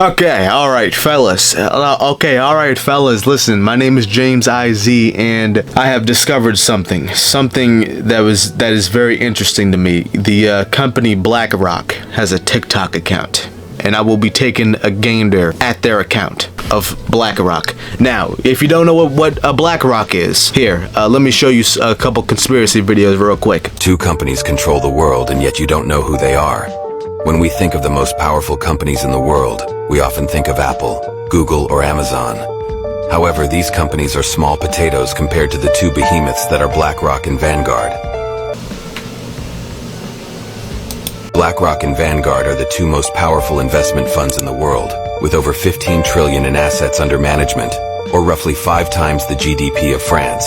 Okay, alright, fellas. Listen, my name is James IZ, and I have discovered something that is very interesting to me. The company BlackRock has a TikTok account, and I will be taking a gander at their account of BlackRock. Now, if you don't know what a BlackRock is, here, let me show you a couple conspiracy videos real quick. Two companies control the world, and yet you don't know who they are. When we think of the most powerful companies in the world, we often think of Apple, Google, or Amazon. However, these companies are small potatoes compared to the two behemoths that are BlackRock and Vanguard. BlackRock and Vanguard are the two most powerful investment funds in the world, with over 15 trillion in assets under management, or roughly 5 times the GDP of France.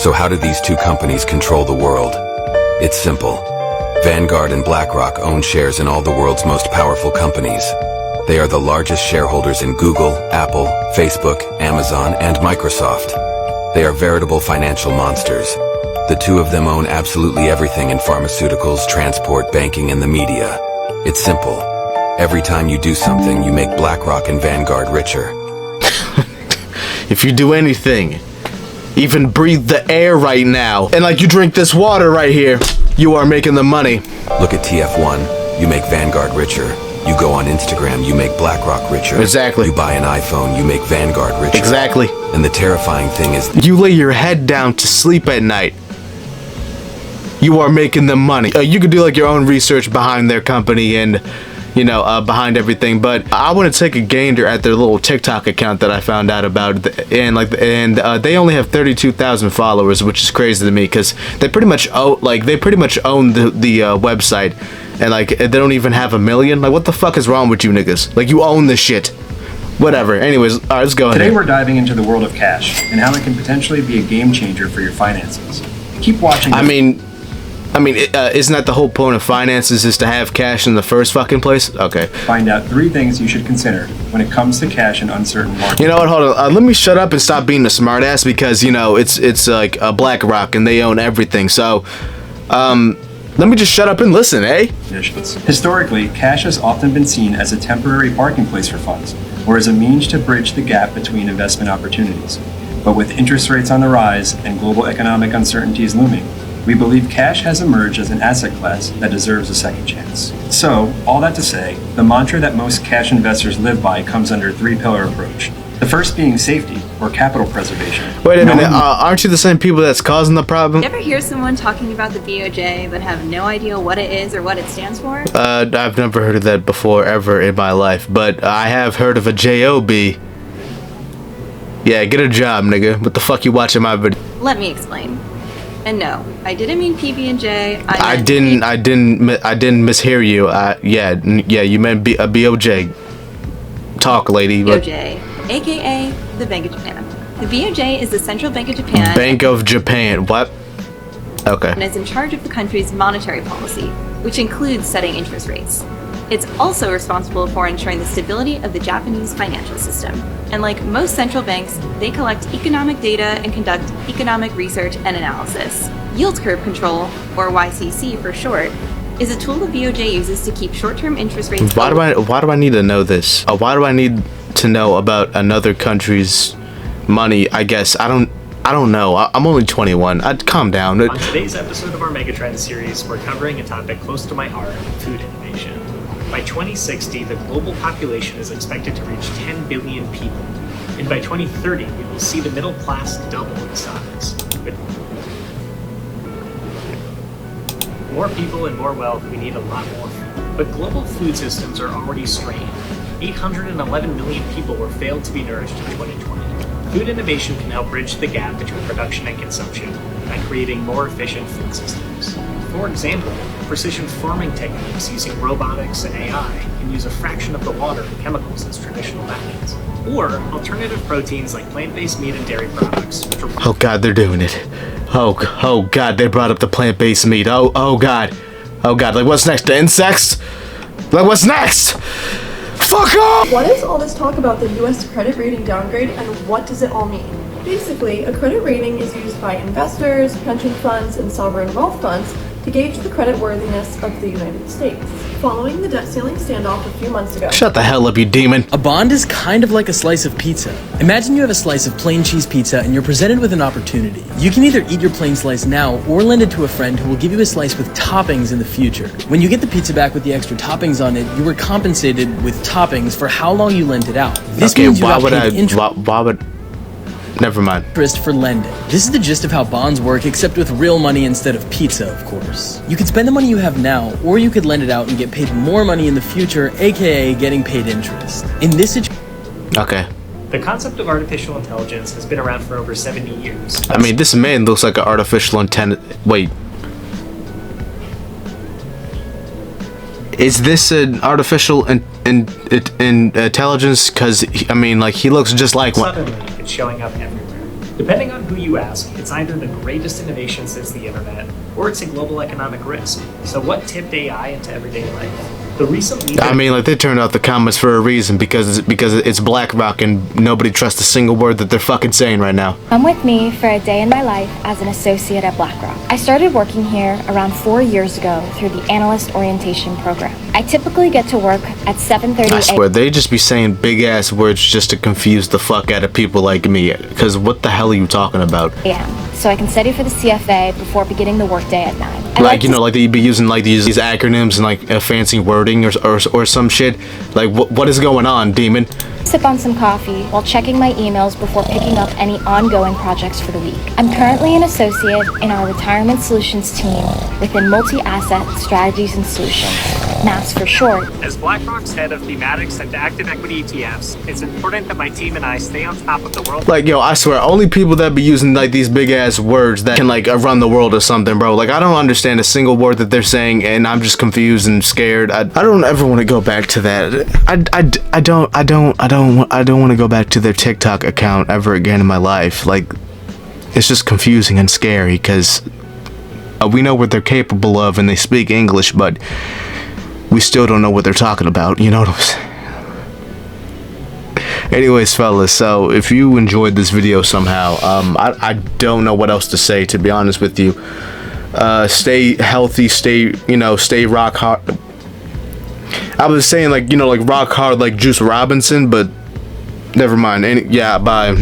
So how do these two companies control the world? It's simple. Vanguard and BlackRock own shares in all the world's most powerful companies. They are the largest shareholders in Google, Apple, Facebook, Amazon, and Microsoft. They are veritable financial monsters. The two of them own absolutely everything in pharmaceuticals, transport, banking, and the media. It's simple. Every time you do something, you make BlackRock and Vanguard richer. If you do anything, even breathe the air right now, and like you drink this water right here, you are making the money. Look at TF1, you make Vanguard richer. You go on Instagram, you make BlackRock richer. Exactly. You buy an iPhone, you make Vanguard richer. Exactly. And the terrifying thing is, you lay your head down to sleep at night, you are making them money. You could do like your own research behind their company and, you know, behind everything, but I want to take a gander at their little TikTok account that I found out about, and they only have 32,000 followers, which is crazy to me because they pretty much own the website, and like they don't even have 1 million. Like, what the fuck is wrong with you niggas? Like, you own this shit. Whatever. Anyways, all right, let's go ahead. Today we're diving into the world of cash and how it can potentially be a game changer for your finances. Keep watching. I mean, isn't that the whole point of finances, is to have cash in the first fucking place? Okay. Find out 3 things you should consider when it comes to cash in uncertain markets. You know what? Hold on. Let me shut up and stop being a smartass, because you know it's like a BlackRock and they own everything. So, let me just shut up and listen, eh? Historically, cash has often been seen as a temporary parking place for funds, or as a means to bridge the gap between investment opportunities. But with interest rates on the rise and global economic uncertainties looming, we believe cash has emerged as an asset class that deserves a second chance. So, all that to say, the mantra that most cash investors live by comes under a 3-pillar approach. The first being safety, or capital preservation. Wait a minute, aren't you the same people that's causing the problem? You ever hear someone talking about the BOJ but have no idea what it is or what it stands for? I've never heard of that before, ever in my life, but I have heard of a JOB. Yeah, get a job, nigga. What the fuck you watching my video? Let me explain. And no, I didn't mean PB&J. I didn't mishear you. Yeah, you meant a BOJ. Talk, lady. BOJ, aka the Bank of Japan. The BOJ is the Central Bank of Japan. Bank of Japan. What? Okay. And is in charge of the country's monetary policy, which includes setting interest rates. It's also responsible for ensuring the stability of the Japanese financial system. And like most central banks, they collect economic data and conduct economic research and analysis. Yield curve control, or YCC for short, is a tool the BOJ uses to keep short-term interest rates. Why do I need to know this? Why do I need to know about another country's money? I guess I don't know. I'm only 21. I'd calm down. On today's episode of our Megatrend series, we're covering a topic close to my heart: food innovation. By 2060, the global population is expected to reach 10 billion people. And by 2030, we will see the middle class double in size. With more people and more wealth, we need a lot more food. But global food systems are already strained. 811 million people were failed to be nourished in 2020. Food innovation can help bridge the gap between production and consumption by creating more efficient food systems. For example, precision farming techniques using robotics and AI can use a fraction of the water and chemicals as traditional methods. Or alternative proteins like plant-based meat and dairy products. Oh god, they're doing it. Oh god, they brought up the plant-based meat. Oh god. Like, what's next? The insects? Like, what's next? Fuck off! What is all this talk about the US credit rating downgrade, and what does it all mean? Basically, a credit rating is used by investors, pension funds, and sovereign wealth funds to gauge the creditworthiness of the United States. Following the debt ceiling standoff a few months ago, Shut the hell up, you demon. A bond is kind of like a slice of pizza. Imagine you have a slice of plain cheese pizza and you're presented with an opportunity. You can either eat your plain slice now or lend it to a friend who will give you a slice with toppings in the future. When you get the pizza back with the extra toppings on it, you were compensated with toppings for how long you lent it out. This means you got paid interest. Never mind. For lending. This is the gist of how bonds work, except with real money instead of pizza, of course. You could spend the money you have now, or you could lend it out and get paid more money in the future, aka getting paid interest. In this situation... Okay. The concept of artificial intelligence has been around for over 70 years. I mean, this man looks like an artificial Wait. Is this an artificial intelligence? Because, I mean, like, he looks just like one. Suddenly, it's showing up everywhere. Depending on who you ask, it's either the greatest innovation since the internet, or it's a global economic risk. So what tipped AI into everyday life? The recent leader... I mean, like, they turned out the comments for a reason, because it's BlackRock and nobody trusts a single word that they're fucking saying right now. Come with me for a day in my life as an associate at BlackRock. I started working here around 4 years ago through the Analyst Orientation Program. I typically get to work at 7:30 I swear, they just be saying big-ass words just to confuse the fuck out of people like me, because what the hell are you talking about? a.m. so I can study for the CFA before beginning the workday at 9. Like, you know, like they'd be using like these acronyms and like a fancy wording or some shit. Like, what is going on, demon? Sip on some coffee while checking my emails before picking up any ongoing projects for the week. I'm currently an associate in our retirement solutions team within multi-asset strategies and solutions, MAS for short. As BlackRock's head of thematics and active equity ETFs, it's important that my team and I stay on top of the world. Like, yo, I swear, only people that be using like these big ass words that can like run the world or something, bro. Like, I don't understand a single word that they're saying, and I'm just confused and scared. I don't ever want to go back to that. I don't want to go back to their TikTok account ever again in my life. Like, it's just confusing and scary because we know what they're capable of and they speak English, but we still don't know what they're talking about. You know what I'm saying? Anyways, fellas, so if you enjoyed this video somehow, I don't know what else to say, to be honest with you. Stay healthy, stay rock hard. I was saying, like, like rock hard like Juice Robinson, but never mind. Yeah, bye.